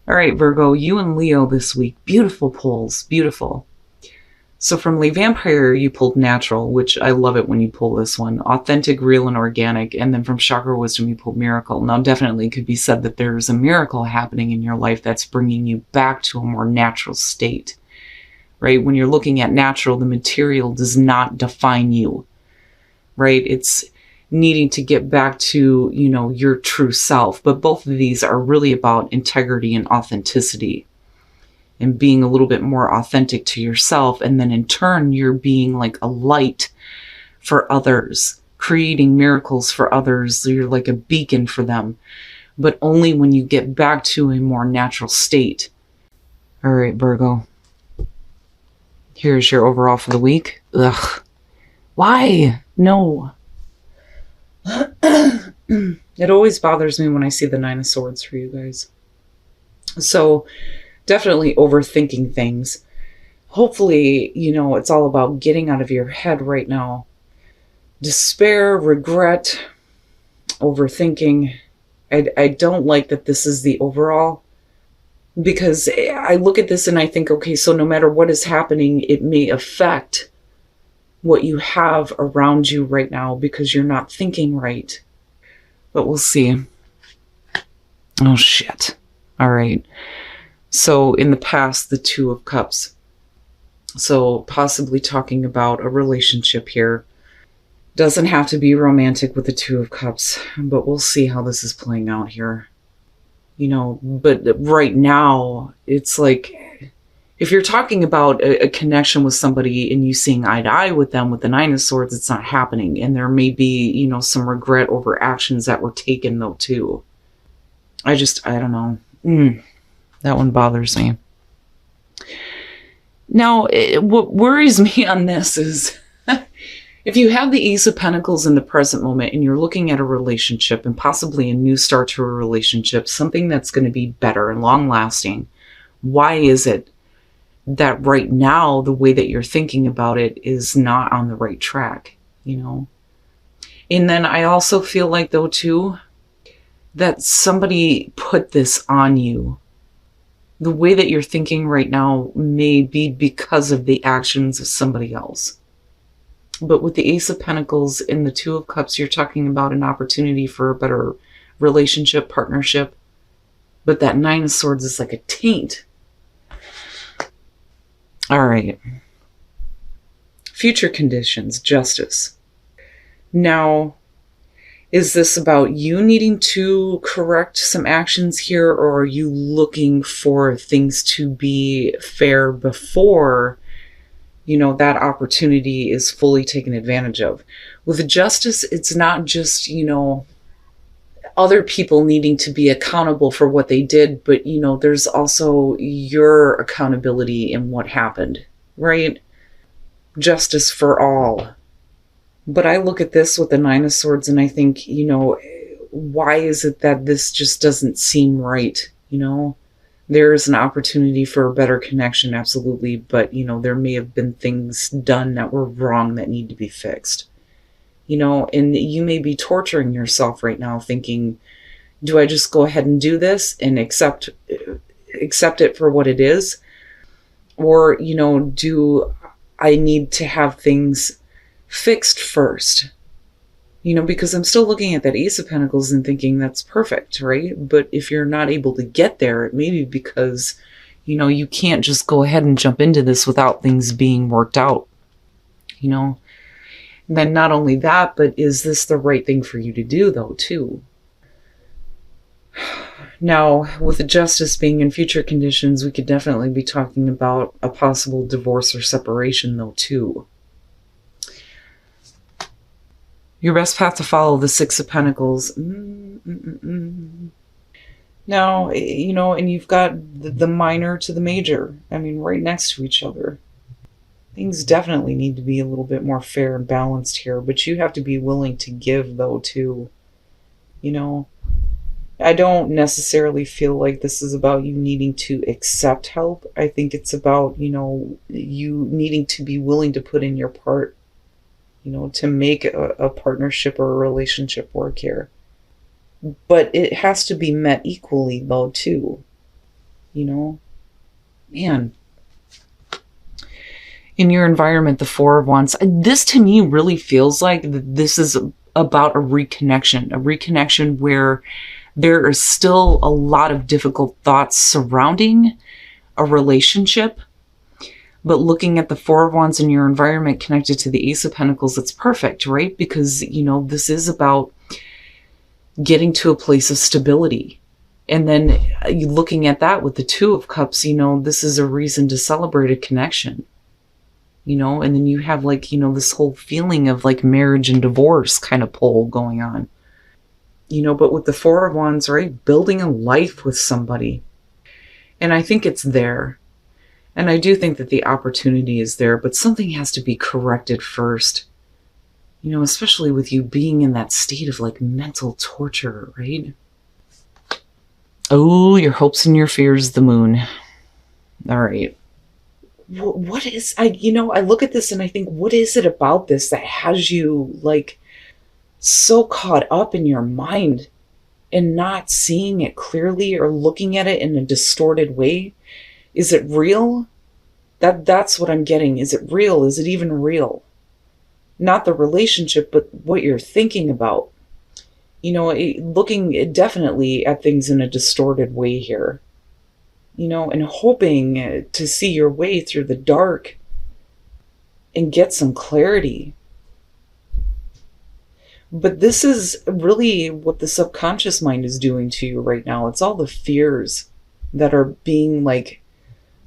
All right, Virgo, you and Leo this week. Beautiful pulls. Beautiful. So from Lee Vampire, you pulled natural, which I love it when you pull this one. Authentic, real, and organic. And then from Chakra Wisdom, you pulled miracle. Now, definitely could be said that there's a miracle happening in your life that's bringing you back to a more natural state, right? When you're looking at natural, the material does not define you, right? It's needing to get back to, your true self. But both of these are really about integrity and authenticity, and being a little bit more authentic to yourself. And then in turn, you're being like a light for others, creating miracles for others. You're like a beacon for them, but only when you get back to a more natural state. All right, Virgo. Here's your overall for the week. Ugh. Why? No. It always bothers me when I see the Nine of Swords for you guys. So definitely overthinking things. Hopefully, it's all about getting out of your head right now. Despair, regret, overthinking. I don't like that this is the overall, because I look at this and I think, okay, so no matter what is happening, it may affect what you have around you right now because you're not thinking right. But we'll see. Oh, shit. All right. So in the past, the Two of Cups. So possibly talking about a relationship here. Doesn't have to be romantic with the Two of Cups, but we'll see how this is playing out here. But right now, it's like, if you're talking about a connection with somebody and you seeing eye to eye with them with the Nine of Swords, it's not happening. And there may be, some regret over actions that were taken though too. I don't know. That one bothers me. Now, what worries me on this is if you have the Ace of Pentacles in the present moment and you're looking at a relationship and possibly a new start to a relationship, something that's going to be better and long lasting, why is it that right now the way that you're thinking about it is not on the right track, And then I also feel like, though, too, that somebody put this on you. The way that you're thinking right now may be because of the actions of somebody else. But with the Ace of Pentacles and the Two of Cups, you're talking about an opportunity for a better relationship, partnership. But that Nine of Swords is like a taint. All right. Future conditions, justice. Now, is this about you needing to correct some actions here, or are you looking for things to be fair before, that opportunity is fully taken advantage of? With the justice, it's not just, other people needing to be accountable for what they did, but, there's also your accountability in what happened, right? Justice for all. But I look at this with the Nine of Swords and I think, why is it that this just doesn't seem right? There is an opportunity for a better connection, absolutely. But, there may have been things done that were wrong that need to be fixed. And you may be torturing yourself right now thinking, do I just go ahead and do this and accept it for what it is? Or, do I need to have things fixed first? Because I'm still looking at that Ace of Pentacles and thinking that's perfect, right? But if you're not able to get there, it may be because, you can't just go ahead and jump into this without things being worked out, And then not only that, but is this the right thing for you to do though, too? Now, with the justice being in future conditions, we could definitely be talking about a possible divorce or separation though, too. Your best path to follow, the Six of Pentacles. Now, and you've got the minor to the major. Right next to each other. Things definitely need to be a little bit more fair and balanced here, but you have to be willing to give, though, too. I don't necessarily feel like this is about you needing to accept help. I think it's about, you needing to be willing to put in your part, to make a partnership or a relationship work here. But it has to be met equally, though, too. you know? Man. In your environment, the Four of Wands, this to me really feels like this is about a reconnection where there is still a lot of difficult thoughts surrounding a relationship. But looking at the Four of Wands in your environment connected to the Ace of Pentacles, it's perfect, right? Because, this is about getting to a place of stability. And then looking at that with the Two of Cups, this is a reason to celebrate a connection. And then you have this whole feeling of marriage and divorce kind of pull going on. But with the Four of Wands, right? Building a life with somebody. And I think it's there. And I do think that the opportunity is there, but something has to be corrected first. Especially with you being in that state of mental torture, right? Oh, your hopes and your fears, the Moon. All right. What is, I look at this and I think, what is it about this that has you so caught up in your mind and not seeing it clearly or looking at it in a distorted way? Is it real? That's what I'm getting. Is it real? Is it even real? Not the relationship, but what you're thinking about. Looking definitely at things in a distorted way here. And hoping to see your way through the dark and get some clarity. But this is really what the subconscious mind is doing to you right now. It's all the fears that are being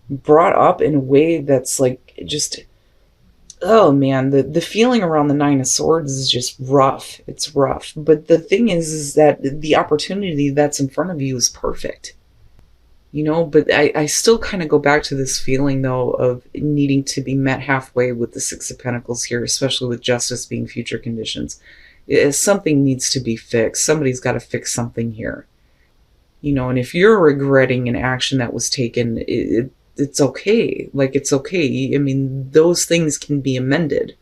brought up in a way that's just, oh man, the feeling around the Nine of Swords is just rough. It's rough. But the thing is that the opportunity that's in front of you is perfect. But I still kind of go back to this feeling though of needing to be met halfway with the Six of Pentacles here, especially with justice being future conditions. Something needs to be fixed. Somebody's got to fix something here. And if you're regretting an action that was taken, it's okay. It's okay. I mean, those things can be amended,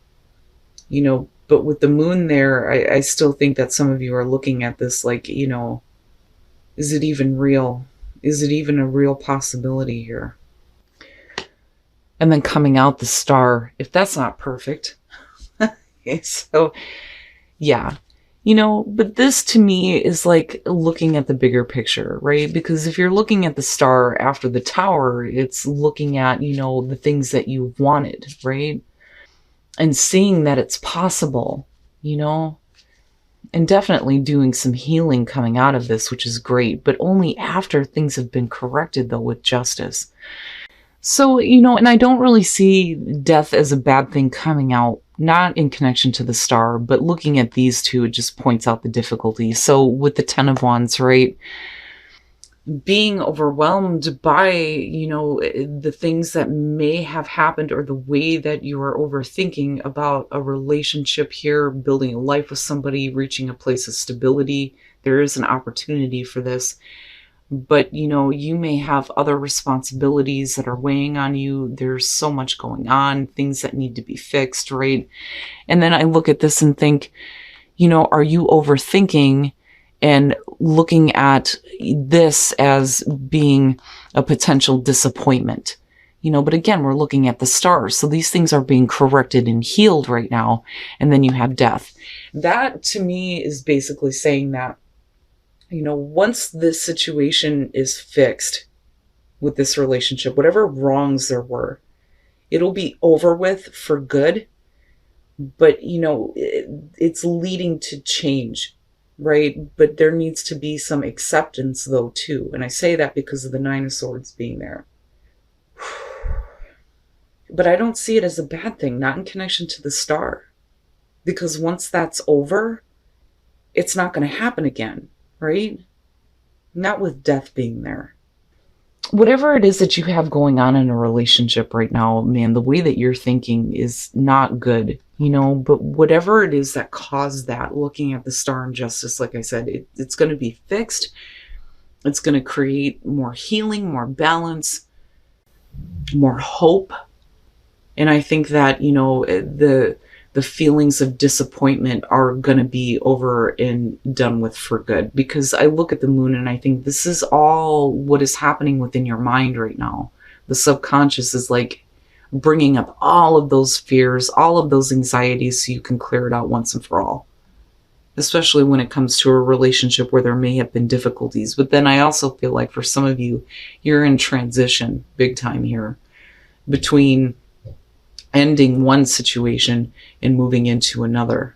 but with the Moon there, I still think that some of you are looking at this is it even real? Is it even a real possibility here? And then coming out the Star, if that's not perfect. Okay, so yeah. But this to me is looking at the bigger picture, right? Because if you're looking at the Star after the Tower, it's looking at, the things that you wanted, right? And seeing that it's possible, and definitely doing some healing coming out of this, which is great, but only after things have been corrected though with justice. So, and I don't really see death as a bad thing coming out, not in connection to the Star, but looking at these two, it just points out the difficulty. So with the Ten of Wands, right? Being overwhelmed by, the things that may have happened or the way that you are overthinking about a relationship here, building a life with somebody, reaching a place of stability. There is an opportunity for this. But, you may have other responsibilities that are weighing on you. There's so much going on, things that need to be fixed, right? And then I look at this and think, are you overthinking and looking at this as being a potential disappointment? But again, we're looking at the Stars. So these things are being corrected and healed right now. And then you have death. That to me is basically saying that, once this situation is fixed with this relationship, whatever wrongs there were, it'll be over with for good. But, it's leading to change, right? But there needs to be some acceptance though, too. And I say that because of the Nine of Swords being there. But I don't see it as a bad thing, not in connection to the Star. Because once that's over, it's not going to happen again. Right? Not with death being there. Whatever it is that you have going on in a relationship right now, man, the way that you're thinking is not good, but whatever it is that caused that, looking at the Star and justice, like I said, it's going to be fixed. It's going to create more healing, more balance, more hope. And I think that, the the feelings of disappointment are going to be over and done with for good. Because I look at the moon and I think this is all what is happening within your mind right now. The subconscious is like bringing up all of those fears, all of those anxieties, so you can clear it out once and for all. Especially when it comes to a relationship where there may have been difficulties. But then I also feel like for some of you, you're in transition big time here between ending one situation and moving into another.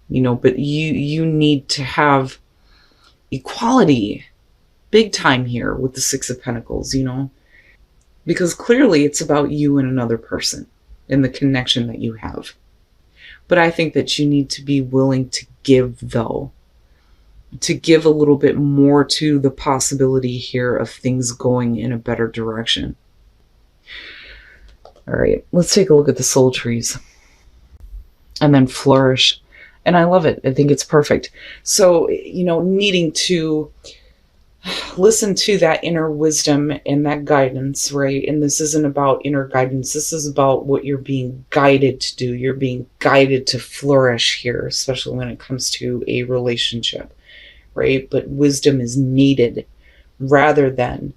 But you need to have equality big time here with the Six of Pentacles, because clearly it's about you and another person and the connection that you have. But I think that you need to be willing to give, though, to give a little bit more to the possibility here of things going in a better direction. All right, let's take a look at the soul trees and then flourish. And I love it. I think it's perfect. So, needing to listen to that inner wisdom and that guidance, right? And this isn't about inner guidance. This is about what you're being guided to do. You're being guided to flourish here, especially when it comes to a relationship, right? But wisdom is needed rather than,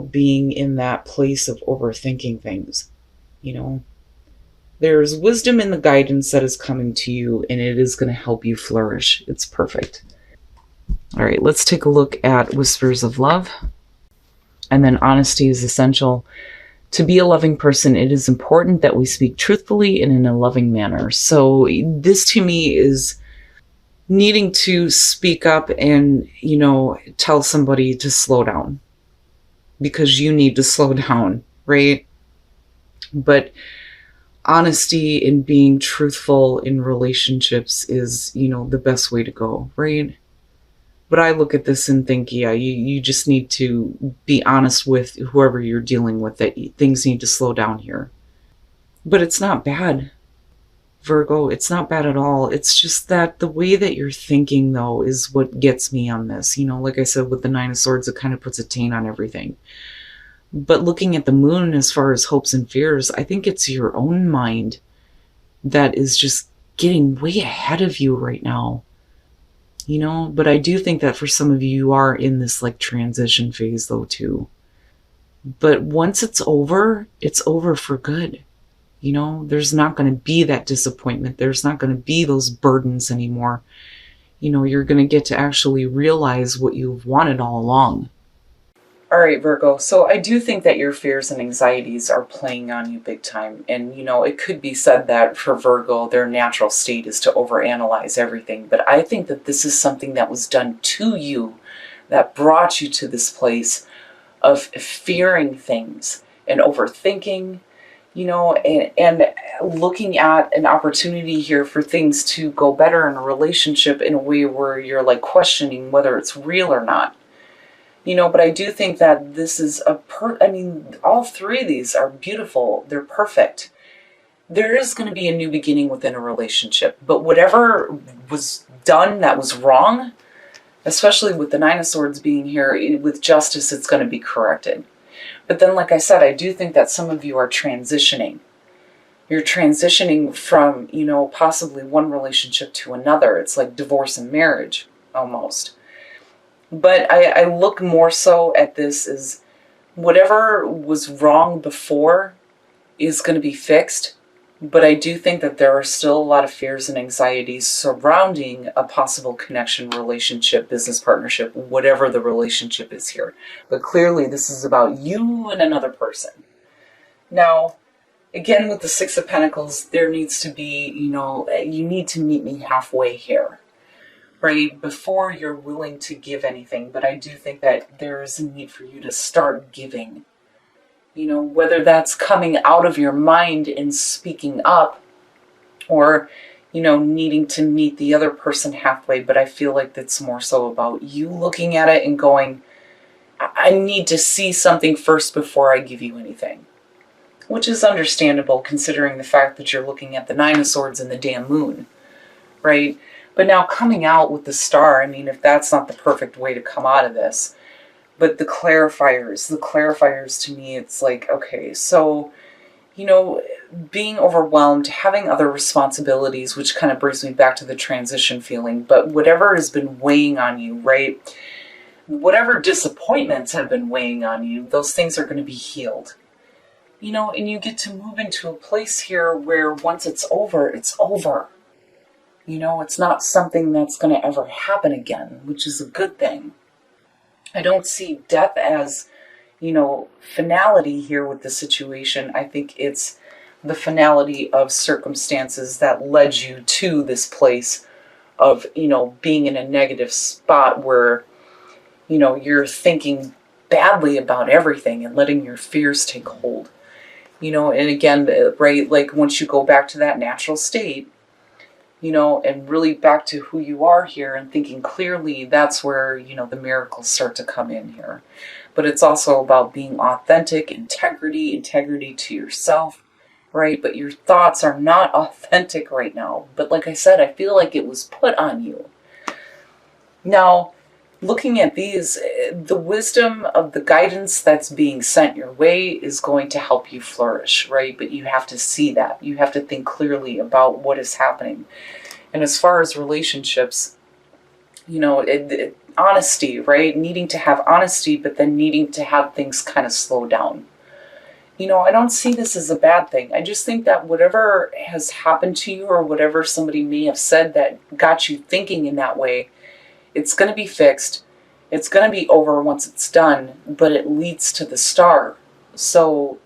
being in that place of overthinking things, There's wisdom in the guidance that is coming to you, and it is going to help you flourish. It's perfect. All right, let's take a look at Whispers of Love. And then honesty is essential. To be a loving person, it is important that we speak truthfully and in a loving manner. So this to me is needing to speak up and, tell somebody to slow down. Because you need to slow down, right? But honesty and being truthful in relationships is, the best way to go, right? But I look at this and think, yeah, you just need to be honest with whoever you're dealing with, that things need to slow down here. But it's not bad, Virgo. It's not bad at all. It's just that the way that you're thinking, though, is what gets me on this. Like I said, with the Nine of Swords, it kind of puts a taint on everything. But looking at the moon as far as hopes and fears, I think it's your own mind that is just getting way ahead of you right now. But I do think that for some of you, you are in this transition phase though too. But once it's over for good. There's not going to be that disappointment. There's not going to be those burdens anymore. You're going to get to actually realize what you've wanted all along. All right, Virgo. So I do think that your fears and anxieties are playing on you big time. And, it could be said that for Virgo, their natural state is to overanalyze everything. But I think that this is something that was done to you that brought you to this place of fearing things and overthinking, and looking at an opportunity here for things to go better in a relationship in a way where you're questioning whether it's real or not. But I do think that this is all three of these are beautiful. They're perfect. There is going to be a new beginning within a relationship, but whatever was done that was wrong, especially with the Nine of Swords being here, with justice, it's going to be corrected. But then, like I said, I do think that some of you are transitioning. You're transitioning from, possibly one relationship to another. It's like divorce and marriage, almost. But I look more so at this as whatever was wrong before is going to be fixed. But I do think that there are still a lot of fears and anxieties surrounding a possible connection, relationship, business partnership, whatever the relationship is here. But clearly this is about you and another person. Now, again, with the Six of Pentacles, there needs to be, you need to meet me halfway here. Right, before you're willing to give anything. But I do think that there is a need for you to start giving. Whether that's coming out of your mind and speaking up, or, needing to meet the other person halfway. But I feel like that's more so about you looking at it and going, I need to see something first before I give you anything. Which is understandable considering the fact that you're looking at the Nine of Swords and the damn moon, right? But now coming out with the Star, if that's not the perfect way to come out of this, but the clarifiers to me, it's like, okay, so, you know, being overwhelmed, having other responsibilities, which kind of brings me back to the transition feeling, but whatever has been weighing on you, right? Whatever disappointments have been weighing on you, those things are going to be healed. And you get to move into a place here where once it's over, it's over. It's not something that's going to ever happen again, which is a good thing. I don't see death as, finality here with the situation. I think it's the finality of circumstances that led you to this place of, being in a negative spot where, you're thinking badly about everything and letting your fears take hold. And again, right, like once you go back to that natural state, and really back to who you are here and thinking clearly, that's where, the miracles start to come in here. But it's also about being authentic, integrity to yourself, right? But your thoughts are not authentic right now. But like I said, I feel like it was put on you. Now, looking at these, the wisdom of the guidance that's being sent your way is going to help you flourish, right? But you have to see that. You have to think clearly about what is happening. And as far as relationships, honesty, right? Needing to have honesty, but then needing to have things kind of slow down. I don't see this as a bad thing. I just think that whatever has happened to you or whatever somebody may have said that got you thinking in that way, it's going to be fixed. It's going to be over once it's done, but it leads to the star. So,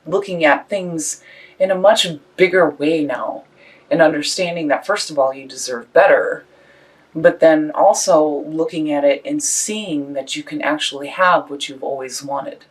looking at things in a much bigger way now and understanding that, first of all, you deserve better, but then also looking at it and seeing that you can actually have what you've always wanted.